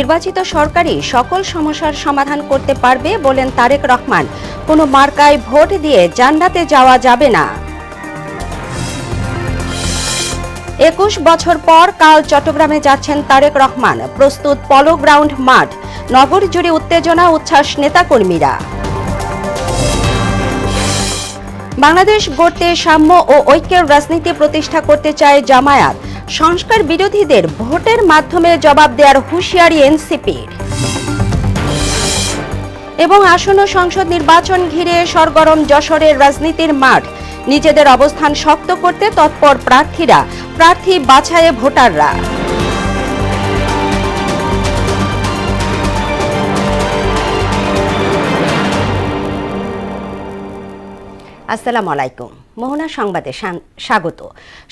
নির্বাচিত সরকারই সকল সমস্যার সমাধান করতে পারবে বলেন তারেক রহমান। কোনো মার্কায় ভোট দিয়ে জান্নাতে যাওয়া যাবে না। ২১ বছর পর কাল চট্টগ্রামে যাচ্ছেন তারেক রহমান। প্রস্তুত পলো গ্রাউন্ড মাঠ। নগর জুড়ে উত্তেজনা, উচ্ছ্বাস নেতাকর্মীরা। বাংলাদেশ গড়তে সাম্য ও ঐক্যের রাজনীতি প্রতিষ্ঠা করতে চায় জামায়াত। সংস্কার বিরোধীদের ভোটের মাধ্যমে জবাব দেওয়ার হুঁশিয়ারি এনসিপির। এবং আসন্ন সংসদ নির্বাচন ঘিরে সরগরম যশোরের রাজনীতির মাঠ। নিজেদের অবস্থান শক্ত করতে তৎপর প্রার্থীরা, প্রার্থী বাছাইয়ে ভোটাররা। আসসালামু আলাইকুম। মোহনা সংবাদে স্বাগত।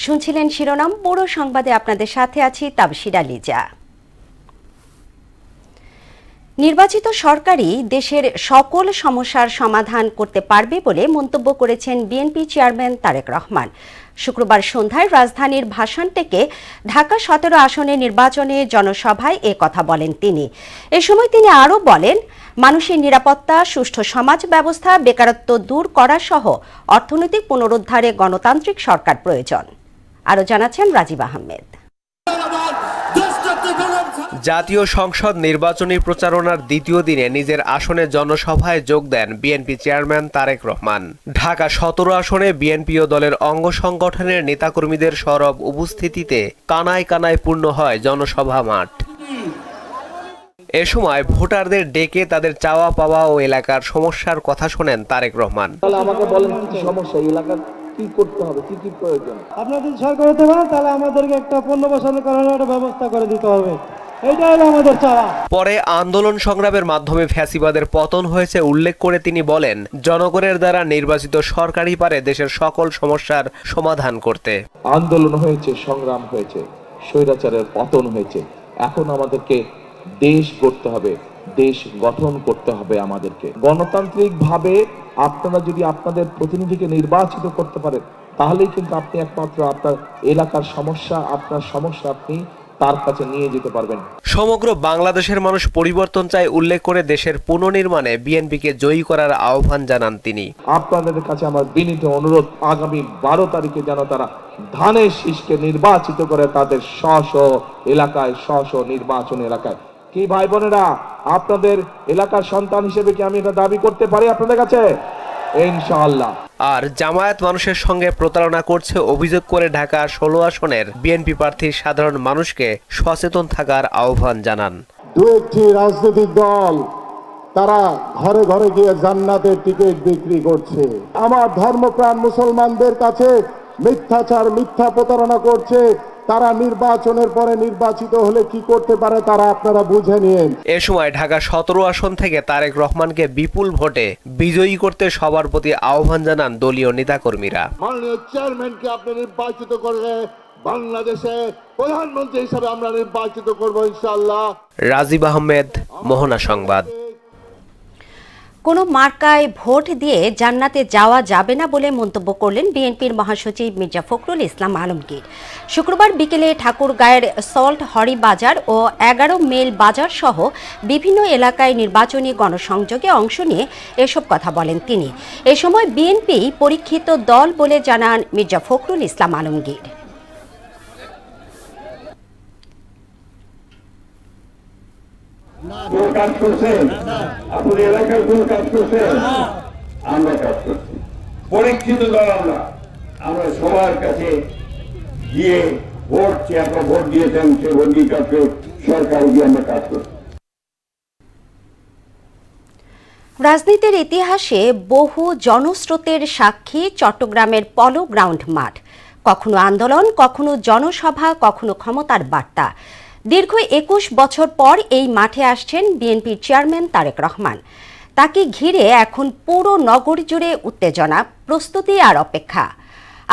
শুনছিলেন শিরোনাম, পুরো সংবাদে আপনাদের সাথে আছি তাবশিরা লিজা। নির্বাচিত সরকারই দেশের সকল সমস্যার সমাধান করতে পারবে বলে মন্তব্য করেছেন বিএনপি চেয়ারম্যান তারেক রহমান। শুক্রবার সন্ধ্যায় রাজধানীর ভাসানটেকে ঢাকা ১৭ আসনের নির্বাচনে জনসভায় এ কথা বলেন তিনি। এ সময় তিনি আরও বলেন, মানুষের নিরাপত্তা, সুষ্ঠু সমাজ ব্যবস্থা, বেকারত্ব দূর করা সহ অর্থনৈতিক পুনরুদ্ধারে গণতান্ত্রিক সরকার প্রয়োজন। আরও জানাচ্ছেন রাজীব আহমেদ। জাতীয় সংসদ নির্বাচনী প্রচারণার দ্বিতীয় দিনে নিজের আসনে জনসভায় যোগ দেন বিএনপি চেয়ারম্যান তারেক রহমান। ঢাকা ১৭ আসনে বিএনপি ও দলের অঙ্গ সংগঠনের নেতাকর্মীদের সরব উপস্থিতিতে কানায় কানায় পূর্ণ হয় জনসভা মাঠ। এ সময় ভোটারদের ডেকে তাদের চাওয়া পাওয়া ও এলাকার সমস্যার কথা শোনেন তারেক রহমান। আমাকে বলেন কি সমস্যা, এলাকার কি করতে হবে, কি কি প্রয়োজন। আপনারা যদি সরকার হতে পারেন তাহলে আমাদেরকে একটা পণ্য বসানো করানোর একটা ব্যবস্থা করে দিতে হবে, এইটাই হলো আমাদের চাওয়া। পরে আন্দোলন সংগ্রামের মাধ্যমে ফ্যাসিবাদের পতন হয়েছে উল্লেখ করে তিনি বলেন, জনগণের দ্বারা নির্বাচিত সরকারই পারে দেশের সকল সমস্যার সমাধান করতে। আন্দোলন হয়েছে, সংগ্রাম হয়েছে, স্বৈরাচারের পতন হয়েছে। এখন আমাদেরকে দেশ গড়তে হবে, দেশ গঠন করতে হবে আমাদেরকে। গণতান্ত্রিক ভাবে আপনারা যদি আপনাদের প্রতিনিধিকে নির্বাচিত করতে পারেন, তাহলেই কিন্তু আপনি একমাত্র আপনার এলাকার সমস্যা, আপনার সমস্যা আপনি তার কাছে নিয়ে যেতে পারবেন। সমগ্র বাংলাদেশের মানুষ পরিবর্তন চায় উল্লেখ করে দেশের পুনর্নির্মাণে বিএনপিকে জয়ী করার আহ্বান জানান তিনি। আপনাদের কাছে আমার বিনীত অনুরোধ, আগামী 12 তারিখে যেন তারা ধানের শীষকে নির্বাচিত করে তাদের স্ব এলাকায়, স্ব নির্বাচন এলাকায়। কি ভাই বোনেরা, আপনাদের এলাকার সন্তান হিসেবে কি আমি এটা দাবি করতে পারি আপনাদের কাছে? ইনশাআল্লাহ। আর জামায়াত মানুষের সঙ্গে প্রতারণা করছে অভিযোগ করে ঢাকা 16 আসনের বিএনপি প্রার্থী সাধারণ মানুষকে সচেতন থাকার আহ্বান জানান। দু একটি রাজনৈতিক দল তারা ঘরে ঘরে গিয়ে জান্নাতের টিকিট বিক্রি করছে। আমার ধর্মপ্রাণ মুসলমানদের কাছে মিথ্যাচার, মিথ্যা প্রতারণা করছে। তারা নির্বাচনের পরে নির্বাচিত হলে কি করতে পারে তারা আপনারা বুঝে নিন। এ সময় ঢাকা 17 আসন থেকে তারেক রহমানকে বিপুল ভোটে বিজয়ী করতে সবার প্রতি আহ্বান জানান দলীয় নেতাকর্মীরা। মাননীয় চেয়ারম্যানকে আপনি নির্বাচিত করলে বাংলাদেশে প্রধানমন্ত্রী হিসেবে আমরা নির্বাচিত করব ইনশাআল্লাহ। রাজীব আহমেদ, মোহনা সংবাদ। কোনো মার্কায় ভোট দিয়ে জান্নাতে যাওয়া যাবে না বলে মন্তব্য করলেন বিএনপির মহাসচিব মির্জা ফখরুল ইসলাম আলমগীর। শুক্রবার বিকেলে ঠাকুরগাঁয়ের সল্ট হরি বাজার ও 11 মেল বাজার সহ বিভিন্ন এলাকায় নির্বাচনী গণসংযোগে অংশ নিয়ে এসব কথা বলেন তিনি। এ সময় বিএনপি পরীক্ষিত দল বলে জানান মির্জা ফখরুল ইসলাম আলমগীর। কাজ করছেন, আপনি এলাকার কোন কাজ করছেন? আমরা কাজ করছি, পরীক্ষিত দল। আমরা সবার কাছে গিয়ে ভোট চেয়ে আপনারা ভোট দিয়েছেন, সে অঙ্গীকারকে সরকার দিয়ে আমরা কাজ করছি। রাজনীতির ইতিহাসে বহু জনস্রোতের সাক্ষী চট্টগ্রামের পলো গ্রাউন্ড মাঠ। কখনো আন্দোলন, কখনো জনসভা, কখনো ক্ষমতার বার্তা। দীর্ঘ 21 বছর পর এই মাঠে আসছেন বিএনপির চেয়ারম্যান তারেক রহমান। তাকে ঘিরে এখন পুরো নগর জুড়ে উত্তেজনা, প্রস্তুতি আর অপেক্ষা।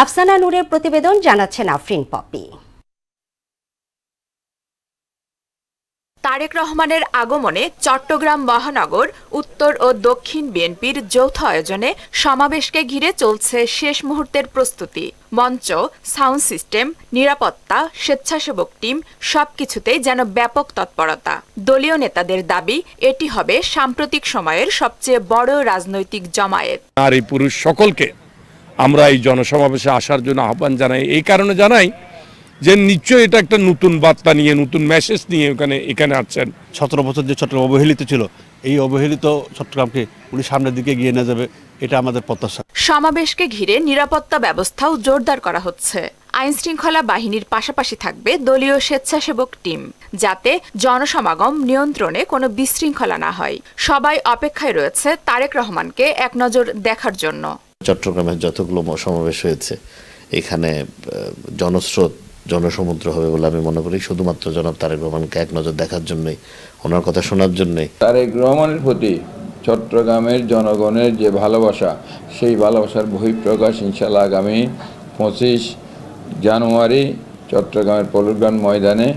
আফসানা নূরের প্রতিবেদন, জানাচ্ছেন আফরিন পপি। তারেক রহমানের আগমনে চট্টগ্রাম মহানগর উত্তর ও দক্ষিণ বিএনপির যৌথ আয়োজনে সমাবেশকে ঘিরে চলছে শেষ মুহূর্তের প্রস্তুতি। মঞ্চ, সাউন্ড সিস্টেম, নিরাপত্তা, স্বেচ্ছাসেবক টিম সবকিছুতেই যেন ব্যাপক তৎপরতা। দলীয় নেতাদের দাবি এটি হবে সাম্প্রতিক সময়ের সবচেয়ে বড় রাজনৈতিক জমায়েত। নারী পুরুষ সকলকে আমরা এই জনসমাবেশে আসার জন্য আহ্বান জানাই। এই কারণে জানাই যে নিশ্চয়ই এটা একটা নতুন বার্তা নিয়ে, নতুন মেসেজ নিয়ে এখানে আসছেন। 17 বছর যে চট্টগ্রাম অবহেলিত ছিল, এই অবহেলিত চট্টগ্রামকে উনি সামনের দিকে এগিয়ে নিয়ে যাবে, এটা আমাদের প্রত্যাশা। সমাবেশকে ঘিরে নিরাপত্তা ব্যবস্থাও জোরদার করা হচ্ছে। আইনশৃঙ্খলা বাহিনীর পাশাপাশি থাকবে দলীয় স্বেচ্ছাসেবক টিম, যাতে জনসমাগম নিয়ন্ত্রণে কোনো বিশৃঙ্খলা না হয়। সবাই অপেক্ষায় রয়েছে তারেক রহমানকে এক নজর দেখার জন্য। চট্টগ্রামের যতগুলো সমাবেশ হয়েছে, এখানে জনস্রোত, জনসমুদ্র হবে বলে আমি মনে করি। শুধুমাত্র জনাব তারেক রহমানকে এক নজর দেখার জন্যই, ওনার কথা শোনার জন্যই। তারেক রহমানের প্রতি চট্টগ্রামের জনগণের যে ভালোবাসা, সেই ভালোবাসার বহিঃপ্রকাশ ইনশাআল্লাহ আগামী 25 জানুয়ারি চট্টগ্রামের পলুরগ্রাম ময়দানে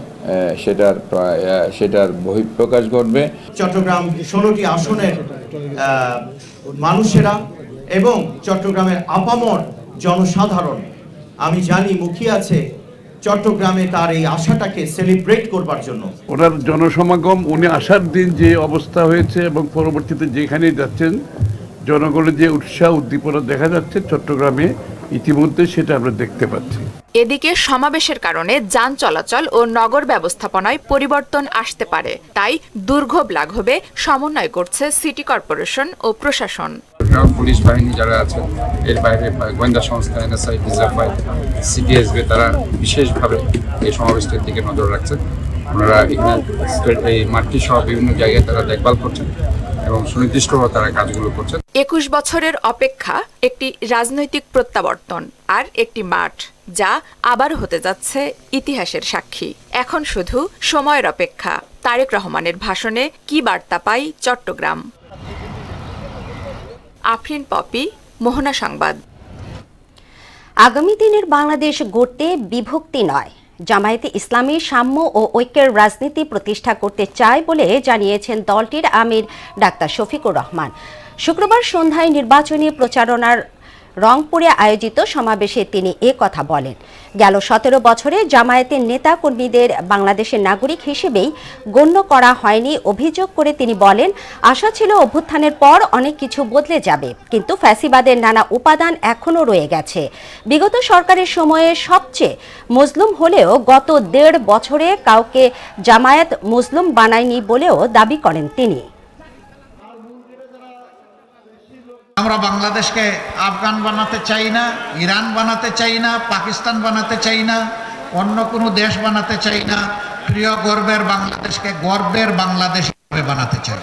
সেটার বহিঃপ্রকাশ ঘটবে। চট্টগ্রাম 16টি আসনের মানুষেরা এবং চট্টগ্রামের আপামর জনসাধারণ, আমি জানি মুখিয়ে আছে চট্টগ্রামে তার এই আশাটাকে সেলিব্রেট করবার জন্য। ওনার জনসমাগম, উনি আসার দিন যে অবস্থা হয়েছে এবং পরবর্তীতে যেখানে যাচ্ছেন, জনগণের যে উৎসাহ উদ্দীপনা দেখা যাচ্ছে চট্টগ্রামে ইতিমধ্যে, সেটা আমরা দেখতে পাচ্ছি। এদিকে সমাবেশের কারণে যান চলাচল ও নগর ব্যবস্থাপনায় পরিবর্তন আসতে পারে, তাই দুর্ভোগ লাঘবে সমন্বয় করছে সিটি কর্পোরেশন ও প্রশাসন। পুলিশ বাহিনী যারা আছে, এর বাইরে গোয়েন্দা সংস্থা এনএসআই, ডিজিএফআই, সিটিএসবি, তারা বিশেষভাবে এই সমাবেশটির দিকে নজর রাখছে। ওনারা এই মাঠটি সহ বিভিন্ন জায়গায় তারা দেখভাল করছেন এবং সুনির্দিষ্টভাবে তারা কাজগুলো করছেন। 21 বছরের অপেক্ষা একটি রাজনৈতিক প্রত্যাবর্তন আর একটি মাঠ, যা আবার হতে যাচ্ছে ইতিহাসের সাক্ষী। এখন শুধু সময়ের অপেক্ষা, তারেক রহমানের ভাষণে কি বার্তা পাই চট্টগ্রাম। আফরিন পপি, মোহনা সংবাদ। আগামী দিনের বাংলাদেশ গড়তে বিভক্তি নয়, জামায়াতে ইসলামী সাম্য ও ঐক্যের রাজনীতি প্রতিষ্ঠা করতে চায় বলে জানিয়েছেন দলটির আমির ডাক্তার শফিকুর রহমান। শুক্রবার সন্ধ্যায় নির্বাচনী প্রচারণার রংপুরে আয়োজিত সমাবেশে তিনি কথা বলেন। গেল 17 বছরে জামায়াতের নেতা কর্মীদের বাংলাদেশের নাগরিক হিসেবেই গণ্য করা হয়নি অভিযোগ করে তিনি বলেন, আশা ছিল অভ্যুত্থানের পর অনেক কিছু বদলে যাবে, কিন্তু ফ্যাসিবাদের নানা উপাদান এখনও রয়ে গেছে। বিগত সরকারের সময়ে সবচেয়ে মজলুম হলেও গত 1.5 বছরে কাউকে জামায়াত মজলুম বানায়নি বলেও দাবি করেন তিনি। আমরা বাংলাদেশকে আফগান বানাতে চাই না, ইরান বানাতে চাই না, পাকিস্তান বানাতে চাই না, অন্য কোনো দেশ বানাতে চাই না। প্রিয় গর্বের বাংলাদেশকে গর্বের বাংলাদেশ হিসেবে বানাতে চাই।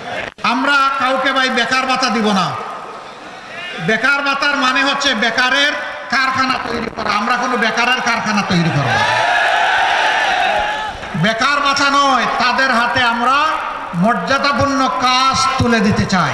আমরা কাউকে ভাই বেকার ভাতা দিব না। বেকার ভাতার মানে হচ্ছে বেকারের কারখানা তৈরি করা। আমরা কোনো বেকারের কারখানা তৈরি করব না। বেকার ভাতা নয়, তাদের হাতে আমরা মর্যাদাপূর্ণ কাজ তুলে দিতে চাই।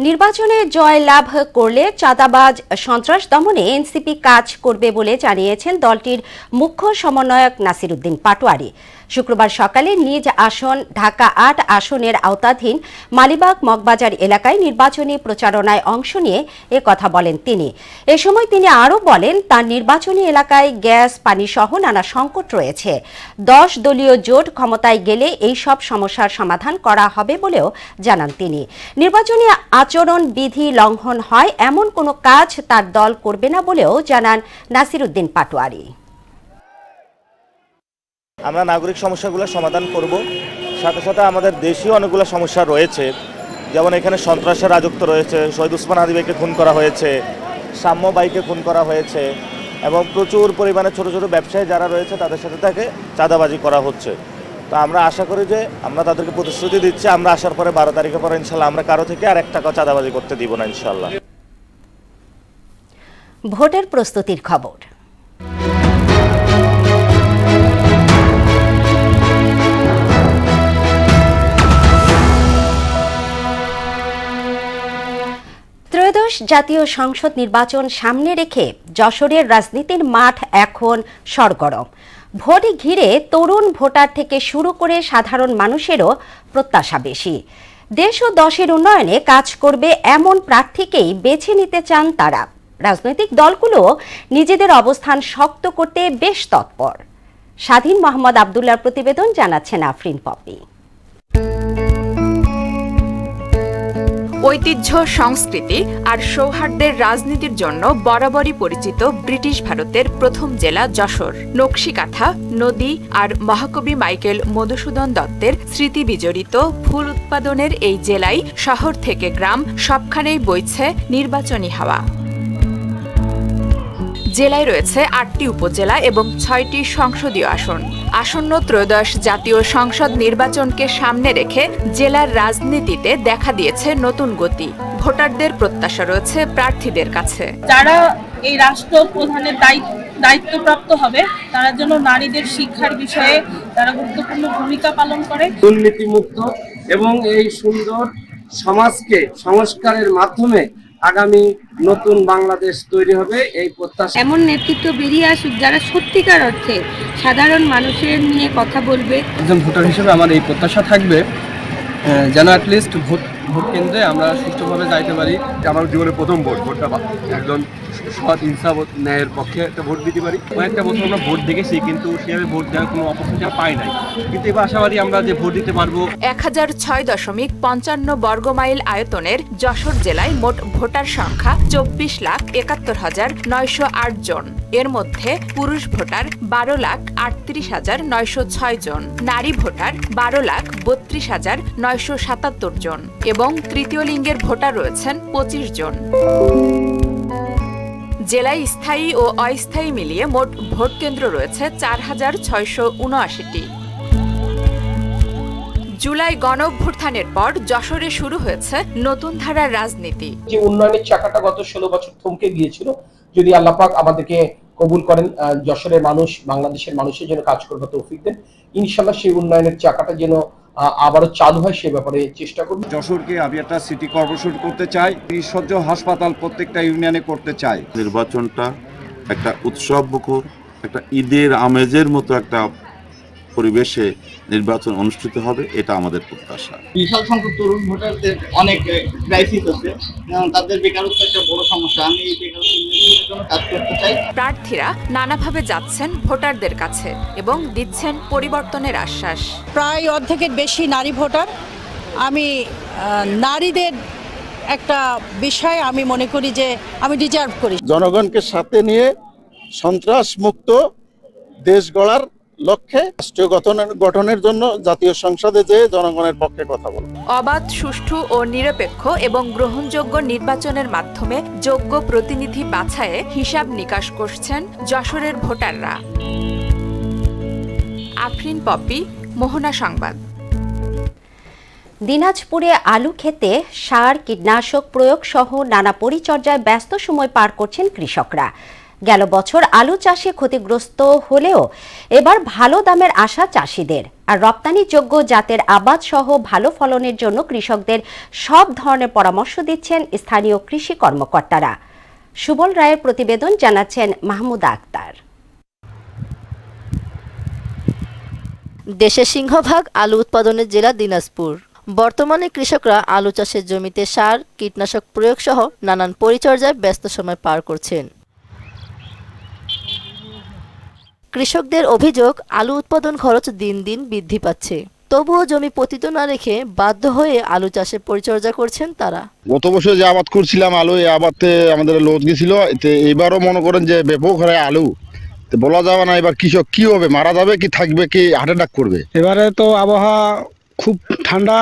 নির্বাচনে জয় লাভ করলে চাঁদাবাজ সন্ত্রাস দমনে এনসিপি কাজ করবে বলে জানিয়েছেন দলটির মুখ্য সমন্বয়ক নাসিরউদ্দিন পাটোয়ারি। শুক্রবার সকালে নিজ আসন ঢাকা 8 আসনের আওতাধীন মালিবাগ মগবাজার এলাকায় নির্বাচনী প্রচারণায় অংশ নিয়ে কথা বলেন তিনি। এ সময় তিনি আরও বলেন, তার নির্বাচনী এলাকায় গ্যাস, পানি সহ নানা সংকট রয়েছে। 10 দলীয় জোট ক্ষমতায় গেলে এই সব সমস্যার সমাধান করা হবে বলেও জানান তিনি। নির্বাচনী আচরণ বিধি লঙ্ঘন হয় এমন কোনো কাজ তার দল করবে না বলেও জানান নাসিরউদ্দিন পাটোয়ারি। আমরা নাগরিক সমস্যাগুলো সমাধান করব, সাথে সাথে আমাদের দেশীয় অনেকগুলো সমস্যা রয়েছে, যেমন এখানে সন্ত্রাসের রাজত্ব রয়েছে, শহীদ ওসমান হাদি ভাইকে খুন করা হয়েছে, সাম্য ভাইকে খুন করা হয়েছে এবং প্রচুর পরিমাণে ছোট ছোট ব্যবসায়ী যারা রয়েছে তাদের সাথে তাকে চাঁদাবাজি করা হচ্ছে। তো আমরা আশা করি যে আমরা তাদেরকে প্রতিশ্রুতি দিচ্ছি, আমরা আসার পরে 12 তারিখের পরে ইনশাল্লাহ আমরা কারো থেকে আর 1 টাকা চাঁদাবাজি করতে দিব না ইনশাল্লাহ। ভোটের প্রস্তুতির খবর। ত্রয়োদশ জাতীয় সংসদ নির্বাচন সামনে রেখে যশোরের রাজনীতির মাঠ এখন সরগরম। ভোট ঘিরে তরুণ ভোটার থেকে শুরু করে সাধারণ মানুষেরও প্রত্যাশা বেশি। দেশ ও দশের উন্নয়নে কাজ করবে এমন প্রার্থীকেই বেছে নিতে চান তারা। রাজনৈতিক দলগুলো নিজেদের অবস্থান শক্ত করতে বেশ তৎপর। স্বাধীন মোহাম্মদ আবদুল্লাহর প্রতিবেদন, জানাচ্ছেন আফরিন পপি। ঐতিহ্য, সংস্কৃতি আর সৌহার্দ্যের রাজনীতির জন্য বরাবরই পরিচিত ব্রিটিশ ভারতের প্রথম জেলা যশোর। নকশিকাঁথা, নদী আর মহাকবি মাইকেল মধুসূদন দত্তের স্মৃতি বিজড়িত ফুল উৎপাদনের এই জেলায় শহর থেকে গ্রাম সবখানেই বইছে নির্বাচনী হাওয়া। জেলায় রয়েছে ৮টি উপজেলা এবং ৬টি সংসদীয় আসন। আসন্ন ত্রয়োদশ জাতীয় সংসদ নির্বাচনকে সামনে রেখে জেলার রাজনীতিতে দেখা দিয়েছে নতুন গতি। ভোটারদের প্রত্যাশা রয়েছে প্রার্থীদের কাছে। যারা এই রাষ্ট্র প্রধানের দায়িত্বপ্রাপ্ত হবে তারা যেন নারীদের শিক্ষার বিষয়ে তারা গুরুত্বপূর্ণ ভূমিকা পালন করে। দুর্নীতিমুক্ত এবং এই সুন্দর সমাজকে সংস্কারের মাধ্যমে আগামী নতুন বাংলাদেশ তৈরি হবে, এই প্রত্যাশা। এমন নেতৃত্ব বেরিয়ে আসুক যারা সত্যিকার অর্থে সাধারণ মানুষের নিয়ে কথা বলবে। একজন ভোটার হিসেবে আমার এই প্রত্যাশা থাকবে যেন অ্যাটলিস্ট ভোট কেন্দ্রে আমরা সুষ্ঠুভাবে যাইতে পারি। আমার জীবনের প্রথম ভোটটা একজন সৎ ইনসাফ ন্যায়ের পক্ষে একটা ভোট দিতে পারি। কয়েকটা বছর আমরা ভোট দেখেছি, কিন্তু সেভাবে ভোট দেওয়ার কোনো অপরচুনিটি পাই নাই, কিন্তু এবার আশাবাদী আমরা যে ভোট দিতে পারবো। ১০০৬.৫৫ বর্গমাইল আয়তনের যশোর জেলায় মোট ভোটার সংখ্যা ২৪,৭১,৯০৮ জন। এর মধ্যে পুরুষ ভোটার ১২,৩৮,৯০৬ জন, নারী ভোটার ১২,৩২,৯৭৭ জন এবং তৃতীয় লিঙ্গের ভোটার রয়েছেন ২৫ জন। জেলায় স্থায়ী ও অস্থায়ী মিলিয়ে মোট ভোট কেন্দ্র রয়েছে ৪,৬৭৯টি। জুলাই গণঅভ্যুত্থানের পর যশোরে শুরু হয়েছে নতুন ধারার রাজনীতি। যে উন্নয়নের চাকাটা গত ১৬ বছর থমকে গিয়েছিল, যদি আল্লাহ পাক আমাদেরকে কবুল করেন, যশোরের মানুষ বাংলাদেশের মানুষের জন্য কাজ করবে তৌফিক দেন, ইনশাআল্লাহ সেই উন্নয়নের চাকাটা যেন আবারও চালু হয় সে ব্যাপারে চেষ্টা করব। যশোরকে আমি একটা সিটি কর্পোরেশন করতে চাই, সহ্য হাসপাতাল প্রত্যেকটা ইউনিয়নে করতে চাই। নির্বাচনটা একটা উৎসব মুখর, একটা ঈদের আমেজের মতো একটা পরিবেশে নির্বাচন অনুষ্ঠিত হবে, এটা আমাদের প্রত্যাশা। বিশাল সংখ্যক তরুণ ভোটারদের অনেক ক্রাইসিস আছে, তাদের বেকারত্ব একটা বড় সমস্যা। আমি এই বেকারত্বের জন্য কাজ করতে চাই। প্রার্থীরা নানাভাবে যাচ্ছেন ভোটারদের কাছে এবং দিচ্ছেন পরিবর্তনের আশ্বাস। প্রায় অর্ধেকের বেশি নারী ভোটার। আমি নারীদের একটা বিষয় আমি মনে করি যে আমি ডিজার্ভ করি। জনগণকে সাথে নিয়ে সন্ত্রাস মুক্ত দেশ গড়ার লক্ষ্যে রাষ্ট্রীয় গঠনের জন্য জাতীয় সংসদে যে জনগণের পক্ষে কথা বলব। অবাধ, সুষ্ঠু ও নিরপেক্ষ এবং গ্রহণযোগ্য নির্বাচনের মাধ্যমে যোগ্য প্রতিনিধি বাছাইয়ে হিসাব নিকাশ করছেন যশোরের ভোটাররা। আফরিন পপি, মোহনা সংবাদ। দিনাজপুরে আলু ক্ষেতে সার, কীটনাশক প্রয়োগ সহ নানা পরিচর্যায় ব্যস্ত সময় পার করছেন কৃষকরা। গেল বছর আলু চাষে ক্ষতিগ্রস্ত হলেও এবার ভালো দামের আশা চাষিদের। আর রপ্তানিযোগ্য জাতের আবাদ সহ ভালো ফলনের জন্য কৃষকদের সব ধরনের পরামর্শ দিচ্ছেন স্থানীয় কৃষি কর্মকর্তারা। সুবল রায়ের প্রতিবেদন, জানাচ্ছেন মাহমুদা আক্তার। দেশের সিংহভাগ আলু উৎপাদনের জেলা দিনাজপুর। বর্তমানে কৃষকরা আলু চাষের জমিতে সার, কীটনাশক প্রয়োগ সহ নানান পরিচর্যায় ব্যস্ত সময় পার করছেন। কৃষকদের অভিযোগ, আলু উৎপাদন খরচ দিন দিন বৃদ্ধি পাচ্ছে। তবুও জমি পতিত না রেখে বাধ্য হয়ে আলু চাষে পরিচর্যা করছেন তারা। গত বছর যে আবাদ করছিলাম আলু, এই আবাদে আমাদের লস গেছিল। এবারও মনে করেন যে ব্যাপক হারে আলু, বলা যাবে না এবার কৃষক কি হবে, মারা যাবে কি থাকবে, কি হার্ট অ্যাটাক করবে। এবারে তো আবহাওয়া খুব ঠান্ডা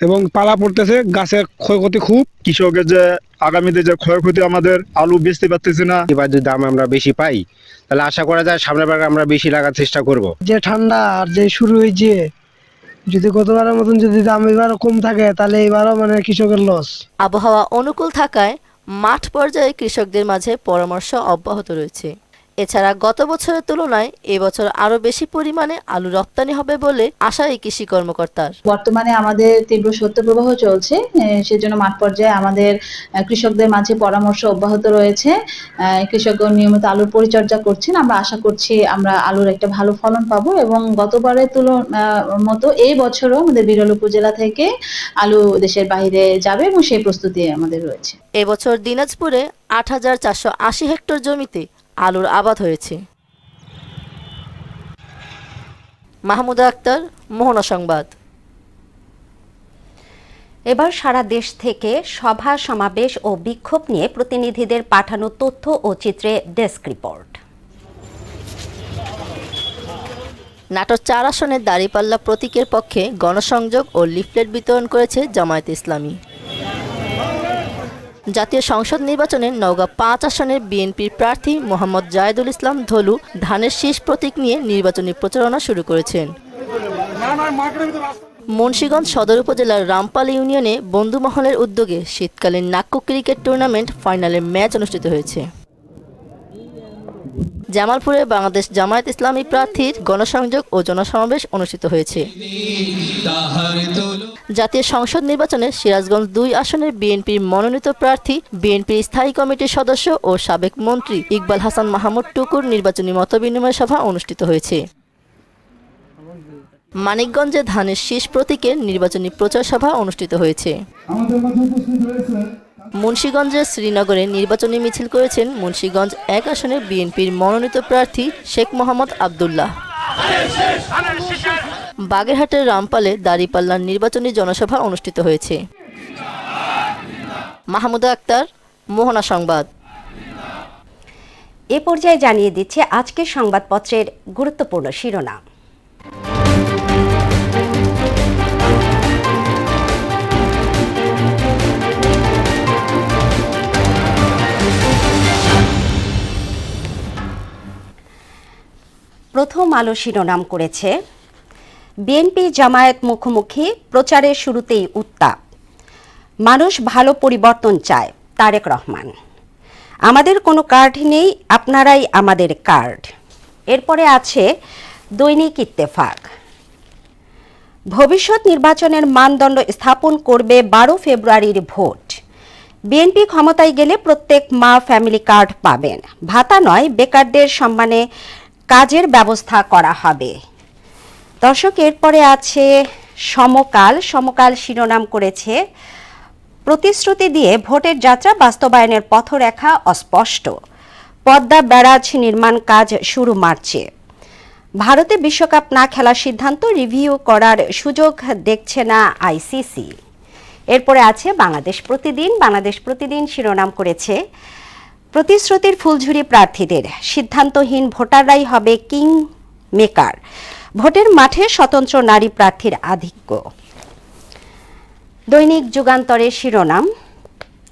এবং পালা পড়তেছে, গাছের ক্ষয়ক্ষতি খুব। কৃষকের যে আগামীতে যে ক্ষয়ক্ষতি, আমাদের আলু বেচতে পারতেছি না। এবার যদি দাম আমরা বেশি পাই তাহলে আশা করা যায় সামনের বার আমরা বেশি লাগার চেষ্টা করব। যে ঠান্ডা আর যে শুরু হয়েছে, যদি গতবারের মতন যদি দাম এবারও কম থাকে তাহলে এবারও মানে কৃষকের লস। আবহাওয়া অনুকূল থাকায় মাঠ পর্যায়ে কৃষকদের মাঝে পরামর্শ অব্যাহত রয়েছে। এছাড়া গত বছরের তুলনায় এবছর আরো বেশি পরিমাণে আলু রপ্তানি হবে বলে আশা এই কৃষি কর্মকর্তার। বর্তমানে আমাদের তীব্র শৈত্যপ্রবাহ চলছে, সেজন্য মাঠ পর্যায়ে আমাদের কৃষকদের মাঝে পরামর্শ অব্যাহত রয়েছে। কৃষকগণ নিয়মিত আলুর পরিচর্যা করছেন। আমরা আশা করছি আমরা আলুর একটা ভালো ফলন পাবো এবং গতবারের মতো এই বছরও আমাদের বিরল উপজেলা থেকে আলু দেশের বাইরে যাবে এবং সেই প্রস্তুতি আমাদের রয়েছে। এবছর দিনাজপুরে ৮,৪৮০ হেক্টর জমিতে আলুর আবাদ হয়েছে। মাহমুদা আক্তার, মোহনা সংবাদ। এবার সারা দেশ থেকে সভা সমাবেশ ও বিক্ষোভ নিয়ে প্রতিনিধিদের পাঠানো তথ্য ও চিত্রে ডেস্ক রিপোর্ট। নাটোর ৪ আসনের দাঁড়িপাল্লা প্রতীকের পক্ষে গণসংযোগ ও লিফলেট বিতরণ করেছে জামায়াতে ইসলামী। জাতীয় সংসদ নির্বাচনে নওগাঁ ৫ আসনের বিএনপির প্রার্থী মোহাম্মদ জায়েদুল ইসলাম ধলু ধানের শীষ প্রতীক নিয়ে নির্বাচনী প্রচারণা শুরু করেছেন। মুন্সিগঞ্জ সদর উপজেলার রামপাল ইউনিয়নে বন্ধুমহলের উদ্যোগে শীতকালীন নাক্য ক্রিকেট টুর্নামেন্ট ফাইনালের ম্যাচ অনুষ্ঠিত হয়েছে। জামালপুরে বাংলাদেশ জামায়াত ইসলামী প্রার্থীর গণসংযোগ ও জনসমাবেশ অনুষ্ঠিত হয়েছে। জাতীয় সংসদ নির্বাচনে সিরাজগঞ্জ ২ আসনের বিএনপির মনোনীত প্রার্থী বিএনপির স্থায়ী কমিটির সদস্য ও সাবেক মন্ত্রী ইকবাল হাসান মাহমুদ টুকুর নির্বাচনী মতবিনিময় সভা অনুষ্ঠিত হয়েছে। মানিকগঞ্জে ধানের শীষ প্রতীকের নির্বাচনী প্রচার সভা অনুষ্ঠিত হয়েছে। মুন্সিগঞ্জের শ্রীনগরে নির্বাচনী মিছিল করেছেন মুন্সিগঞ্জ ১ আসনের বিএনপির মনোনীত প্রার্থী শেখ মোহাম্মদ আবদুল্লাহ। বাগেরহাটের রামপালে দাঁড়িপাল্লার নির্বাচনী জনসভা অনুষ্ঠিত হয়েছে। মাহমুদা আক্তার, মোহনা সংবাদ। এ পর্যায়ে জানিয়ে দিচ্ছে আজকের সংবাদপত্রের গুরুত্বপূর্ণ শিরোনাম। প্রথম আলো শিরোনাম করেছে বিএনপি জামায়াত মুখোমুখি, প্রচারের শুরুতেই উত্তাপ। মানুষ ভালো পরিবর্তন চায়, তারেক রহমান। আমাদের কোনো কার্ড নেই, আপনারাই আমাদের কার্ড। এরপরে আছে দৈনিক ইত্তেফাক। ভবিষ্যৎ নির্বাচনের মানদণ্ড স্থাপন করবে ১২ ফেব্রুয়ারির ভোট। বিএনপি ক্ষমতায় গেলে প্রত্যেক মা ফ্যামিলি কার্ড পাবেন। ভাতা নয়, বেকারদের সম্মানে কাজের ব্যবস্থা করা হবে। দর্শক, এরপরে আছে সমকাল। সমকাল শিরোনাম করেছে প্রতিশ্রুতি দিয়ে ভোটের যাত্রা বাস্তবায়নের পথরেখা অস্পষ্ট। পদ্মা ব্যারাজ নির্মাণ কাজ শুরু মার্চে। ভারতে বিশ্বকাপ না খেলার সিদ্ধান্ত রিভিউ করার সুযোগ দেখছে না আইসিসি। এরপরে আছে বাংলাদেশ প্রতিদিন। বাংলাদেশ প্রতিদিন শিরোনাম করেছে প্রতিশ্রুতির ফুলঝুরি প্রার্থীদের, সিদ্ধান্তহীন ভোটাররাই হবে কিং মেকার। ভোটের মাঠে স্বতন্ত্র নারী প্রার্থীর আধিক্য। দৈনিক যুগান্তরের শিরোনাম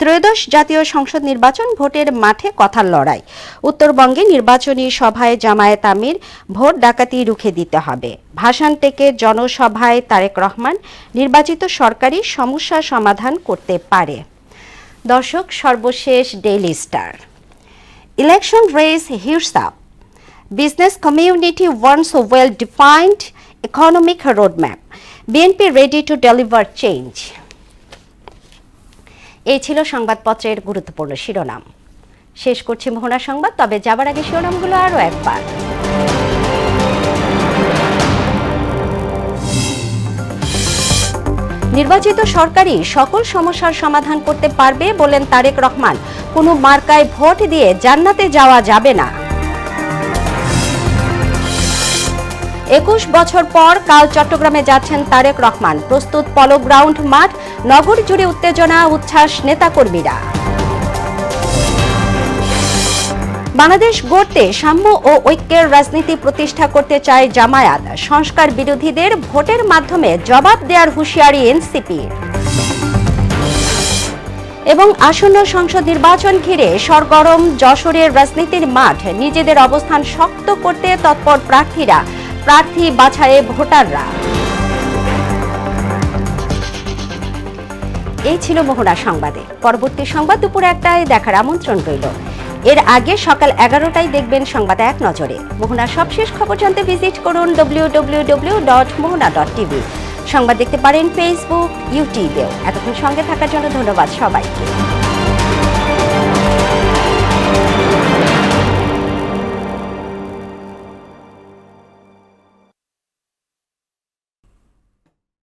ত্রয়োদশ জাতীয় সংসদ নির্বাচন, ভোটের মাঠে কথার লড়াই। উত্তরবঙ্গে নির্বাচনী সভায় জামায়াত আমির, ভোট ডাকাতি রুখে দিতে হবে। ভাসান টেকে জনসভায় তারেক রহমান, নির্বাচিত সরকারি সমস্যা সমাধান করতে পারে। দর্শক, সর্বশেষ Daily Star. Election race hits up, business community wants a well-defined economic roadmap. BNP ready to deliver change. এই ছিল সংবাদপত্রের গুরুত্বপূর্ণ শিরোনাম। শেষ করছি মোহনা সংবাদ, তবে যাবার আগে শিরোনামগুলো আরও একবার। নির্বাচিত সরকারই সকল সমস্যার সমাধান করতে পারবে বলেন তারেক রহমান। কোনো মার্কায় ভোট দিয়ে জান্নাতে যাওয়া যাবে না। ২১ বছর পর কাল চট্টগ্রামে যাচ্ছেন তারেক রহমান। প্রস্তুত পলো গ্রাউন্ড মাঠ, নগর জুড়ে উত্তেজনা, উচ্ছ্বাস নেতাকর্মীরা। বাংলাদেশ গড়তে সাম্য ও ঐক্যের রাজনীতি প্রতিষ্ঠা করতে চায় জামায়াত। সংস্কার বিরোধীদের ভোটের মাধ্যমে জবাব দেওয়ার হুঁশিয়ারি এনসিপির। এবং আসন্ন সংসদ নির্বাচন ঘিরে সরগরম যশোরের রাজনীতির মাঠ। নিজেদের অবস্থান শক্ত করতে তৎপর প্রার্থীরা, প্রার্থী বাছাইয়ে ভোটাররা। এই ছিল মোহনা সংবাদে। পরবর্তী সংবাদ দুপুর ১টায় দেখার আমন্ত্রণ রইল। এর আগে সকাল 11টায় দেখবেন সংবাদ এক নজরে। মোহনার সবশেষ খবর জানতে ভিজিট করুন www.mohana.tv। সংবাদ দেখতে পারেন ফেসবুক, ইউটিউবেও। এতক্ষণ সঙ্গে থাকার জন্য ধন্যবাদ সবাইকে।